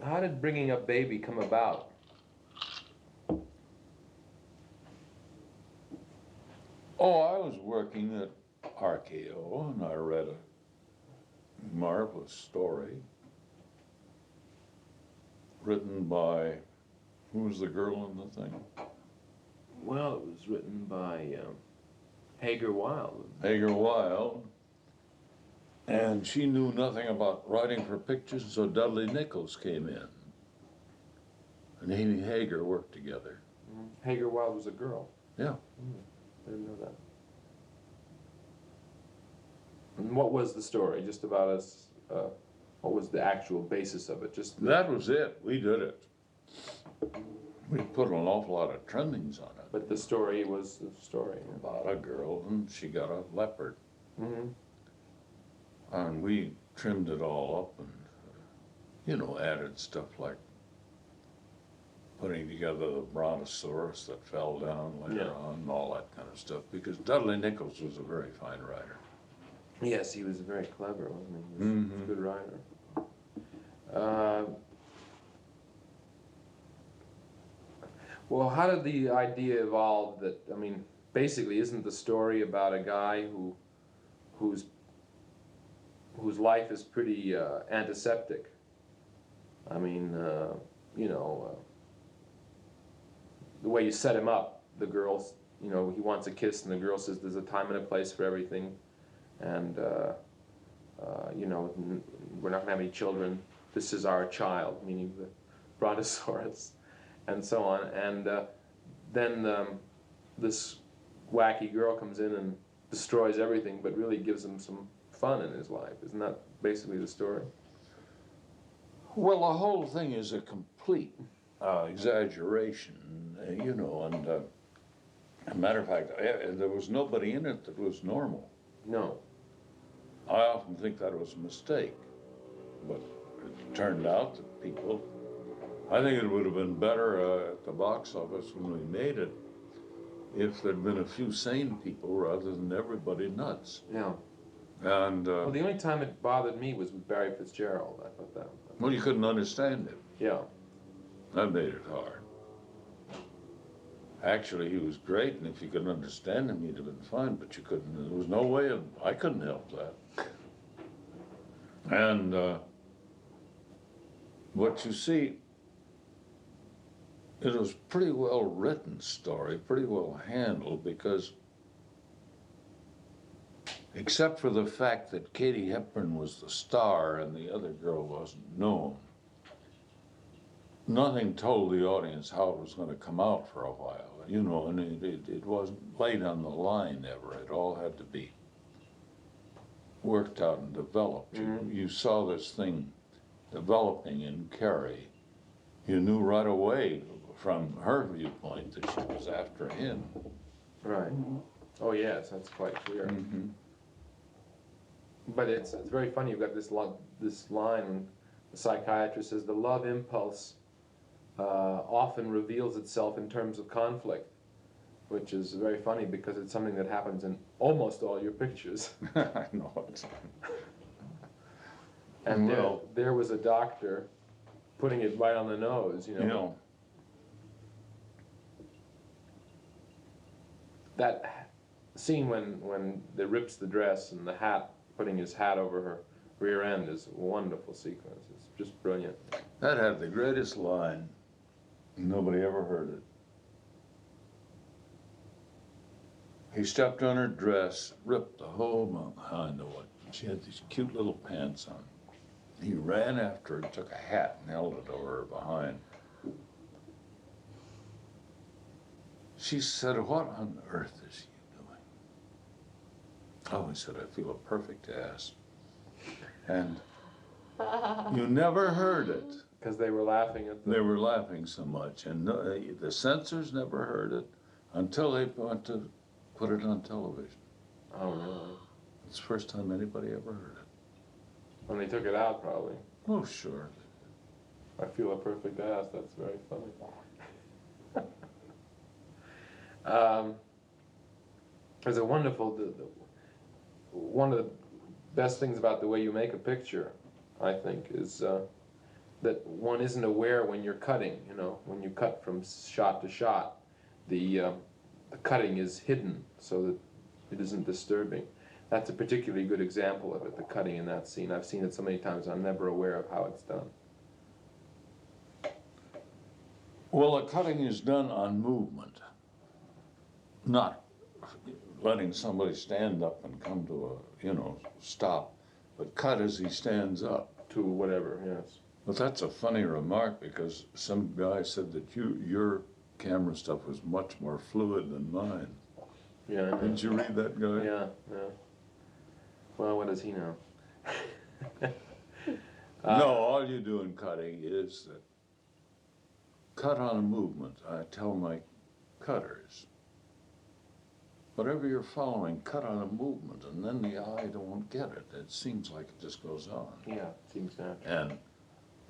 how did Bringing Up Baby come about? Oh, I was working at RKO and I read a marvelous story written by, who was the girl in the thing? Well, it was written by Hagar Wilde. Hagar Wilde. And she knew nothing about writing for pictures, so Dudley Nichols came in. And he and Hagar worked together. Mm-hmm. Hagar Wilde was a girl. Yeah. I didn't know that. And what was the story? Just about us. What was the actual basis of it? Just that was it. We did it. We put an awful lot of trimmings on it. But the story was the story. About a girl and she got a leopard. Mm-hmm. And we trimmed it all up and, you know, added stuff like putting together the brontosaurus that fell down later on and all that kind of stuff. Because Dudley Nichols was a very fine writer. Yes, he was very clever, wasn't he? He was a good writer. Well, how did the idea evolve that, I mean, basically isn't the story about a guy whose life is pretty antiseptic? I mean, you know, the way you set him up, the girl's, you know, he wants a kiss and the girl says there's a time and a place for everything. And, you know, we're not going to have any children. This is our child, meaning the brontosaurus, and so on. And then this wacky girl comes in and destroys everything, but really gives him some fun in his life. Isn't that basically the story? Well, the whole thing is a complete exaggeration, you know, and as a matter of fact, there was nobody in it that was normal. No. I often think that was a mistake, but it turned out that people, I think it would have been better at the box office when we made it if there'd been a few sane people rather than everybody nuts. Yeah. And well, the only time it bothered me was with Barry Fitzgerald. I thought that. Well, you couldn't understand it. Yeah. That made it hard. Actually, he was great, and if you could understand him, he'd have been fine, but you couldn't. There was no way of, I couldn't help that. And what you see, it was pretty well written story, pretty well handled, because except for the fact that Katie Hepburn was the star and the other girl wasn't known, nothing told the audience how it was going to come out for a while, you know, and it wasn't laid on the line ever. It all had to be worked out and developed. Mm-hmm. You saw this thing developing in Carrie. You knew right away from her viewpoint that she was after him. Right. Oh yes, that's quite clear. Mm-hmm. But it's very funny. You've got this line. The psychiatrist says the love impulse often reveals itself in terms of conflict, which is very funny because it's something that happens in almost all your pictures. I know it. And well, there was a doctor putting it right on the nose, you know. You know. That scene when they rips the dress and the hat, putting his hat over her rear end, is a wonderful sequence. It's just brilliant. That had the greatest line. Nobody ever heard it. He stepped on her dress, ripped the whole behind the one. She had these cute little pants on. He ran after her, took a hat and held it over her behind. She said, "What on earth is he doing?" Oh, he said, "I feel a perfect ass." And you never heard it. Because they were laughing at them. They were laughing so much. And the censors never heard it until they went to put it on television. Oh, really? It's the first time anybody ever heard it. When they took it out, probably. Oh, sure. I feel a perfect ass. That's very funny. There's a wonderful, one of the best things about the way you make a picture, I think, is that one isn't aware when you're cutting, you know, when you cut from shot to shot, the cutting is hidden so that it isn't disturbing. That's a particularly good example of it, the cutting in that scene. I've seen it so many times, I'm never aware of how it's done. Well, the cutting is done on movement, not letting somebody stand up and come to a, stop, but cut as he stands up. To whatever, yes. But that's a funny remark, because some guy said that your camera stuff was much more fluid than mine. Yeah. Didn't you read that guy? Yeah, yeah. Well, what does he know? No, all you do in cutting is that cut on a movement. I tell my cutters, whatever you're following, cut on a movement, and then the eye won't get it. It seems like it just goes on. Yeah, seems natural. And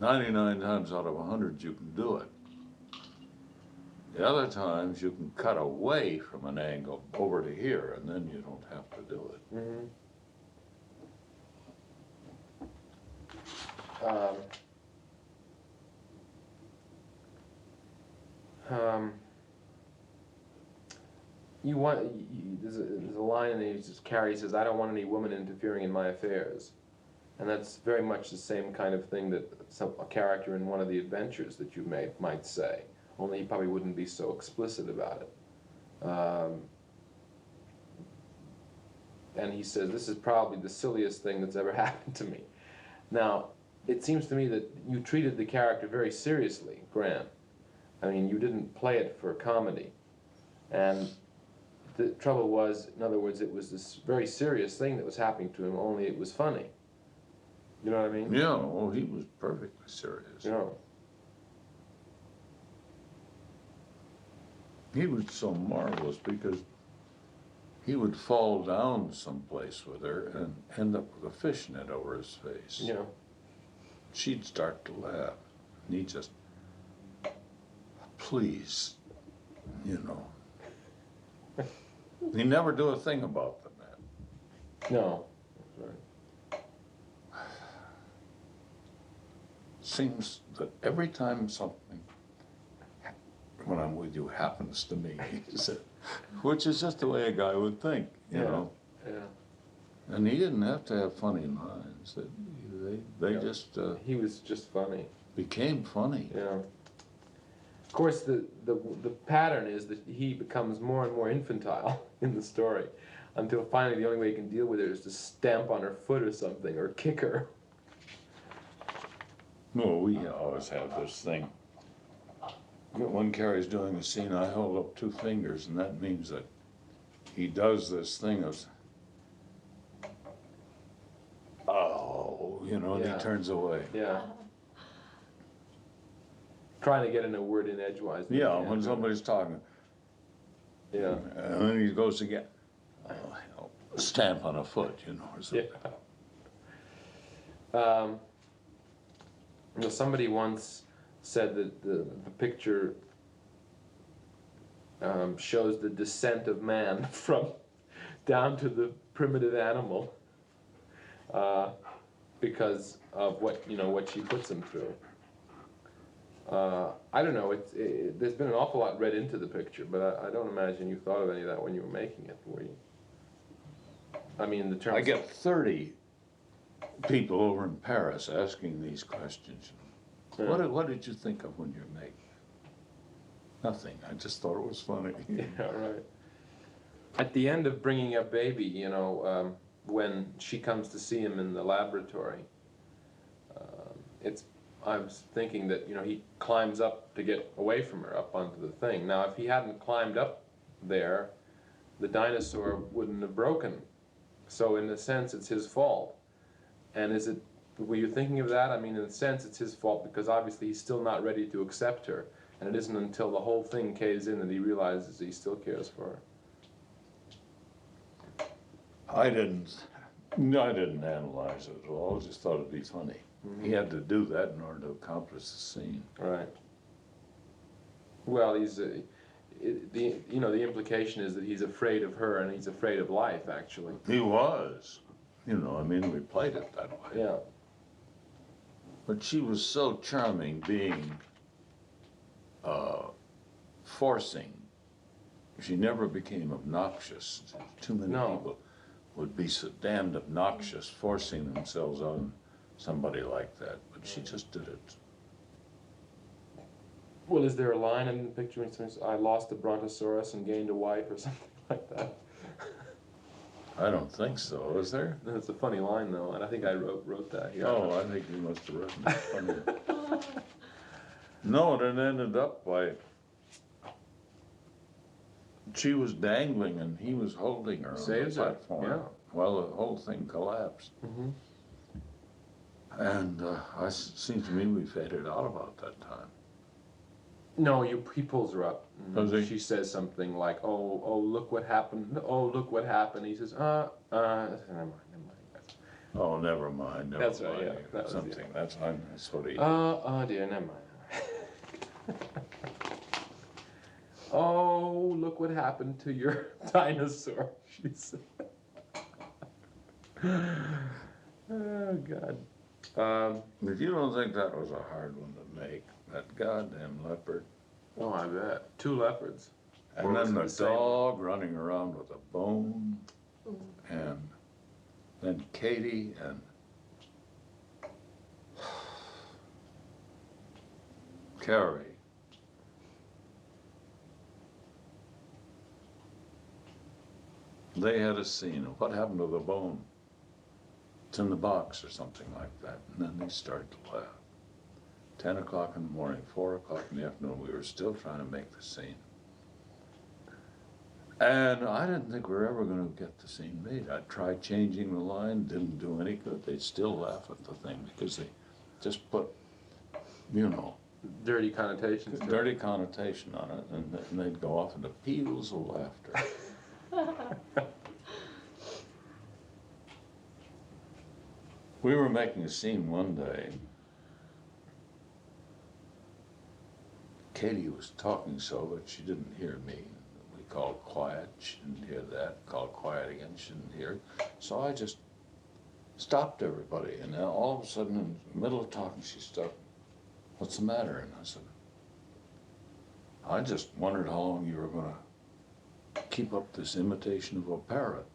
99 times out of 100 you can do it. The other times you can cut away from an angle over to here, and then you don't have to do it. Mm-hmm. There's a line in there, Carrie says, "I don't want any woman interfering in my affairs." And that's very much the same kind of thing that a character in one of the adventures that you made might say, only he probably wouldn't be so explicit about it. And he says, "This is probably the silliest thing that's ever happened to me." Now, it seems to me that you treated the character very seriously, Grant. I mean, you didn't play it for comedy. And the trouble was, in other words, it was this very serious thing that was happening to him, only it was funny. You know what I mean? Yeah, well, he was perfectly serious. Yeah. He was so marvelous because he would fall down someplace with her and end up with a fishnet over his face. Yeah. She'd start to laugh, and he'd just, please, He never do a thing about the man. No. That's right. Seems that every time something, when I'm with you, happens to me, he said, which is just the way a guy would think, you know. Yeah. And he didn't have to have funny lines. They just he was just funny. became funny. Yeah. Of course, the pattern is that he becomes more and more infantile in the story, until finally the only way he can deal with it is to stamp on her foot or something, or kick her. No, we always have this thing. When Carrie's doing a scene, I hold up 2 fingers, and that means that he does this thing of, and Yeah. he turns away. Yeah. Trying to get in a word in edgewise. but Yeah, can't when do it. somebody's talking. Yeah. And then he goes again, stamp on a foot, or something. Yeah. Somebody once said that the picture shows the descent of man from down to the primitive animal because of what she puts him through. I don't know. There's been an awful lot read into the picture, but I don't imagine you thought of any of that when you were making it, were you? I mean, the terms. I get 30 people over in Paris asking these questions. Yeah. What did you think of when you're making it? Nothing. I just thought it was funny. Yeah, right. At the end of Bringing Up Baby, when she comes to see him in the laboratory, I was thinking that, he climbs up to get away from her, up onto the thing. Now, if he hadn't climbed up there, the dinosaur wouldn't have broken. So in a sense, it's his fault. And were you thinking of that? I mean, in a sense, it's his fault because obviously he's still not ready to accept her. And it isn't until the whole thing caves in that he realizes he still cares for her. I didn't analyze it at all. I just thought it'd be funny. Mm-hmm. He had to do that in order to accomplish the scene. Right. Well, the implication is that he's afraid of her and he's afraid of life, actually. He was. We played it that way. Yeah. But she was so charming, being forcing. She never became obnoxious. Too many people would be so damned obnoxious, forcing themselves on somebody like that. But she just did it. Well, is there a line in the picture which says, I lost a brontosaurus and gained a wife, or something like that? I don't think so, is there? That's a funny line, though, and I think I wrote that here. Oh, I think you must have written it funny. No, and it ended up by, she was dangling and he was holding her on the Saves her, platform. yeah. Well, the whole thing collapsed. Mm-hmm. And it seems to me we faded out about that time. No, he pulls her up. Does he? She says something like, "Oh, look what happened! Oh, look what happened!" He says, never mind." Oh, never mind. That's right, yeah, that was Something. it. That's what he. Oh dear, never mind. Oh, look what happened to your dinosaur, she said. Oh God. If you don't think that was a hard one to make, that goddamn leopard. Oh, I bet. 2 leopards. And Or was then it the same? dog running around with a bone, and then Katie and Carrie. They had a scene of what happened to the bone. It's in the box or something like that. And then they started to laugh. 10 o'clock in the morning, 4 o'clock in the afternoon, we were still trying to make the scene. And I didn't think we were ever going to get the scene made. I tried changing the line, didn't do any good. They'd still laugh at the thing because they just put, Dirty connotations. dirty connotation on it, and they'd go off into peals of laughter. We were making a scene one day. Katie was talking so that she didn't hear me. We called quiet, she didn't hear that. Called quiet again, she didn't hear it. So I just stopped everybody, and then all of a sudden, in the middle of talking, she stopped. What's the matter? And I said, I just wondered how long you were going to keep up this imitation of a parrot.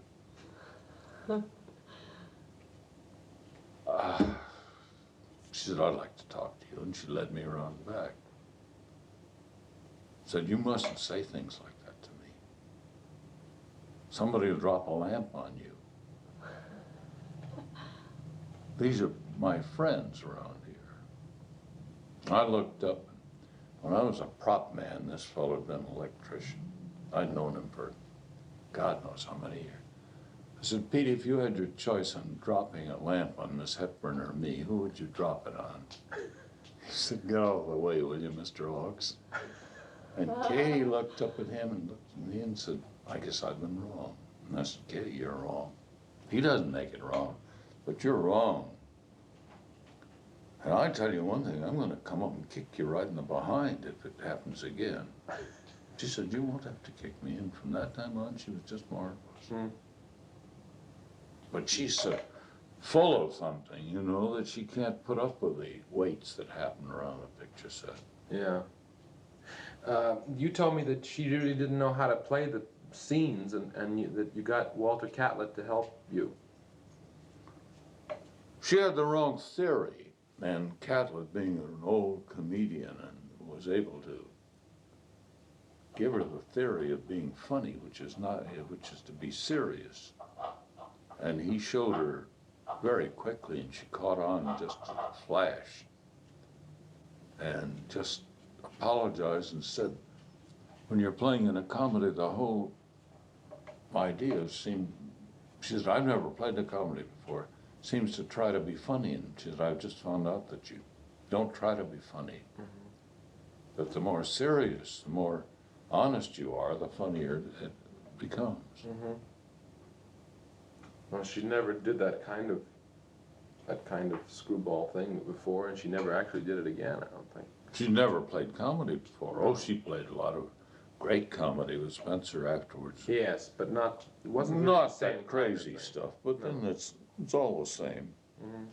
She said, I'd like to talk to you, and she led me around the back. Said, you mustn't say things like that to me. Somebody will drop a lamp on you. These are my friends around here. I looked up. When I was a prop man, this fellow had been an electrician. I'd known him for God knows how many years. I said, Pete, if you had your choice on dropping a lamp on Miss Hepburn or me, who would you drop it on? He said, get out of the way, will you, Mr. Hawks? And Katie looked up at him and looked at me and said, I guess I've been wrong. And I said, Katie, you're wrong. He doesn't make it wrong, but you're wrong. And I tell you one thing, I'm going to come up and kick you right in the behind if it happens again. She said, you won't have to kick me. And from that time on, she was just marvelous. But she's so full of something, that she can't put up with the weights that happen around a picture set. Yeah. You told me that she really didn't know how to play the scenes, and that you got Walter Catlett to help you. She had the wrong theory, and Catlett, being an old comedian, and was able to give her the theory of being funny, which is to be serious. And he showed her very quickly, and she caught on just in a flash, and just apologized and said, when you're playing in a comedy, the whole idea she said, I've never played a comedy before, seems to try to be funny, and she said, I've just found out that you don't try to be funny. That the more serious, the more honest you are, the funnier it becomes. Well, she never did that kind of screwball thing before, and she never actually did it again, I don't think. She never played comedy before. Oh, she played a lot of great comedy with Spencer afterwards. Yes, but it wasn't not the same that crazy kind of thing. stuff, but then it's all the same. Mm-hmm.